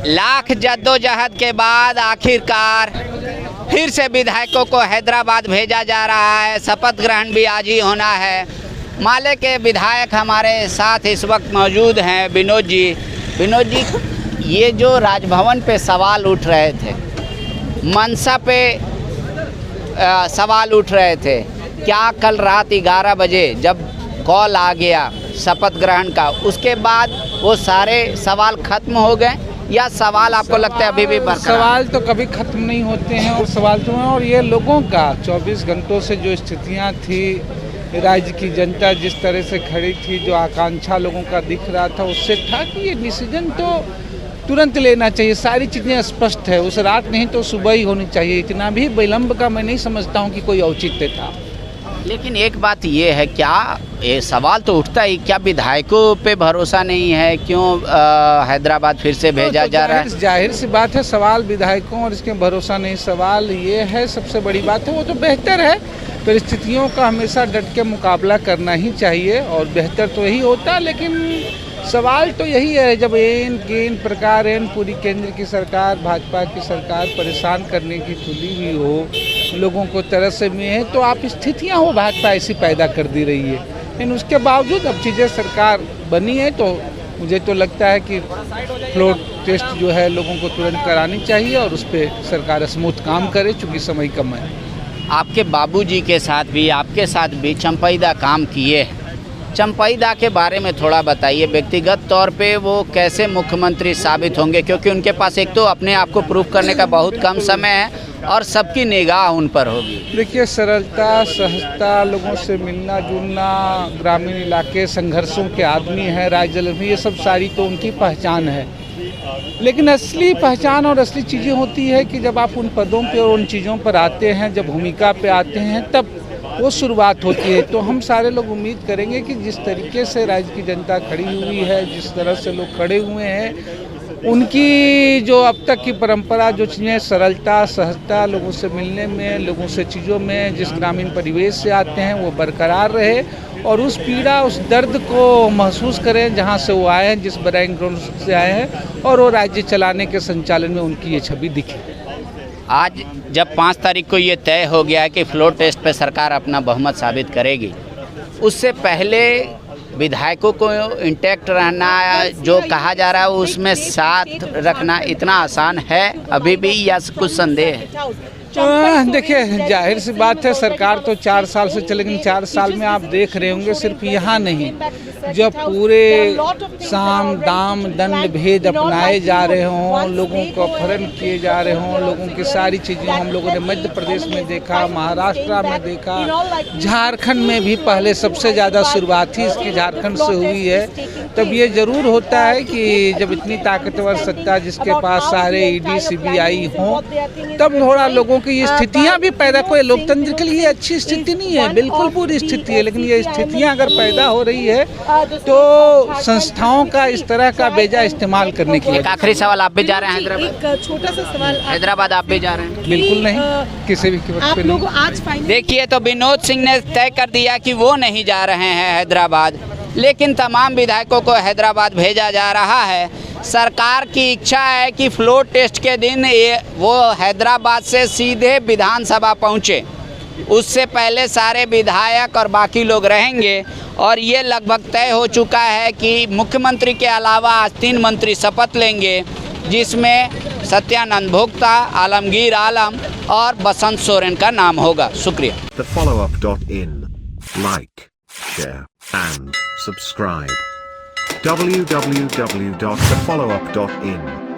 लाख जद्दोजहद के बाद आखिरकार फिर से विधायकों को हैदराबाद भेजा जा रहा है। शपथ ग्रहण भी आज ही होना है। माले के विधायक हमारे साथ इस वक्त मौजूद हैं। विनोद जी, ये जो राजभवन पे सवाल उठ रहे थे, मनसा पे सवाल उठ रहे थे, क्या कल रात 11 बजे जब कॉल आ गया शपथ ग्रहण का, उसके बाद वो सारे सवाल खत्म हो गए या सवाल आपको लगता है अभी भी बरकरार? सवाल तो कभी खत्म नहीं होते हैं और सवाल तो हैं। और ये लोगों का 24 घंटों से जो स्थितियां थी, राज्य की जनता जिस तरह से खड़ी थी, जो आकांक्षा लोगों का दिख रहा था, उससे था कि ये डिसीजन तो तुरंत लेना चाहिए। सारी चीज़ें स्पष्ट है, उस रात नहीं तो सुबह ही होनी चाहिए। इतना भी विलम्ब का मैं नहीं समझता हूँ कि कोई औचित्य था। लेकिन एक बात ये है, क्या ये सवाल तो उठता ही, क्या विधायकों पे भरोसा नहीं है? क्यों हैदराबाद फिर से भेजा जा रहा है? जाहिर सी बात है, सवाल विधायकों और इसके भरोसा नहीं। सवाल ये है, सबसे बड़ी बात है, वो तो बेहतर है। परिस्थितियों का हमेशा डट के मुकाबला करना ही चाहिए और बेहतर तो यही होता। लेकिन सवाल तो यही है, जब एन प्रकार पूरी केंद्र की सरकार, भाजपा की सरकार परेशान करने की तुली हुई हो, लोगों को तरस में है, तो आप स्थितियां हो भाजपा ऐसी पैदा कर दी रही है। लेकिन उसके बावजूद अब चीज़ें सरकार बनी है, तो मुझे तो लगता है कि फ्लोर टेस्ट जो है लोगों को तुरंत करानी चाहिए और उस पर सरकार स्मूथ काम करे, चूँकि समय कम है। आपके बाबूजी के साथ भी, आपके साथ भी चंपईदा काम किए हैं। चंपईदा के बारे में थोड़ा बताइए। व्यक्तिगत तौर पे वो कैसे मुख्यमंत्री साबित होंगे, क्योंकि उनके पास एक तो अपने आप को प्रूव करने का बहुत कम समय है और सबकी निगाह उन पर होगी। देखिए, सरलता, सहजता, लोगों से मिलना जुलना, ग्रामीण इलाके, संघर्षों के आदमी हैं, राजजल में, ये सब सारी तो उनकी पहचान है। लेकिन असली पहचान और असली चीज़ें होती है कि जब आप उन पदों पे और उन चीज़ों पर आते हैं, जब भूमिका पे आते हैं, तब वो शुरुआत होती है। तो हम सारे लोग उम्मीद करेंगे कि जिस तरीके से राज्य की जनता खड़ी हुई है, जिस तरह से लोग खड़े हुए हैं, उनकी जो अब तक की परंपरा, जो चीज़ें सरलता, सहजता, लोगों से मिलने में, लोगों से चीज़ों में, जिस ग्रामीण परिवेश से आते हैं, वो बरकरार रहे और उस पीड़ा, उस दर्द को महसूस करें जहाँ से वो आए हैं, जिस बैकग्राउंड से आए हैं, और वो राज्य चलाने के संचालन में उनकी ये छवि दिखे। आज जब 5 तारीख को ये तय हो गया है कि फ्लोर टेस्ट पे सरकार अपना बहुमत साबित करेगी, उससे पहले विधायकों को इंटैक्ट रहना, जो कहा जा रहा है उसमें साथ रखना इतना आसान है अभी भी, या कुछ संदेह है? देखिए, जाहिर सी बात है, सरकार तो 4 साल से चलेगी। 4 साल में आप देख रहे होंगे, सिर्फ यहाँ नहीं, जब पूरे साम दाम दंड भेद अपनाए जा रहे हों, लोगों को अपहरण किए जा रहे हों, लोगों की सारी चीज़ें हम लोगों ने मध्य प्रदेश में देखा, महाराष्ट्र में देखा, झारखंड में भी पहले सबसे ज़्यादा शुरुआत ही इसकी झारखंड से हुई है। तब ये ज़रूर होता है कि जब इतनी ताकतवर सत्ता जिसके पास सारे ईडी सीबीआई हों, तब थोड़ा लोगों की ये स्थितियाँ भी पैदा, कोई लोकतंत्र के लिए अच्छी स्थिति नहीं है, बिल्कुल बुरी स्थिति है, लेकिन ये स्थितियाँ अगर पैदा हो रही है तो संस्थाओं का इस तरह का बेजा इस्तेमाल करने की। एक आखिरी सवाल, आप भी जा रहे हैं हैदराबाद? एक छोटा सा सवाल, हैदराबाद आप भी जा रहे हैं? बिल्कुल नहीं, किसी भी कीमत पे नहीं। आज देखिए, तो विनोद सिंह ने तय कर दिया कि वो नहीं जा रहे हैं हैदराबाद, लेकिन तमाम विधायकों को हैदराबाद भेजा जा रहा है। सरकार की इच्छा है कि फ्लोर टेस्ट के दिन वो हैदराबाद से सीधे विधानसभा पहुँचे। उससे पहले सारे विधायक और बाकी लोग रहेंगे और ये लगभग तय हो चुका है कि मुख्यमंत्री के अलावा आज 3 मंत्री शपथ लेंगे, जिसमें सत्यानंद भोक्ता, आलमगीर आलम और बसंत सोरेन का नाम होगा। शुक्रिया। TheFollowUp.in, like, share and subscribe. www.thefollowup.in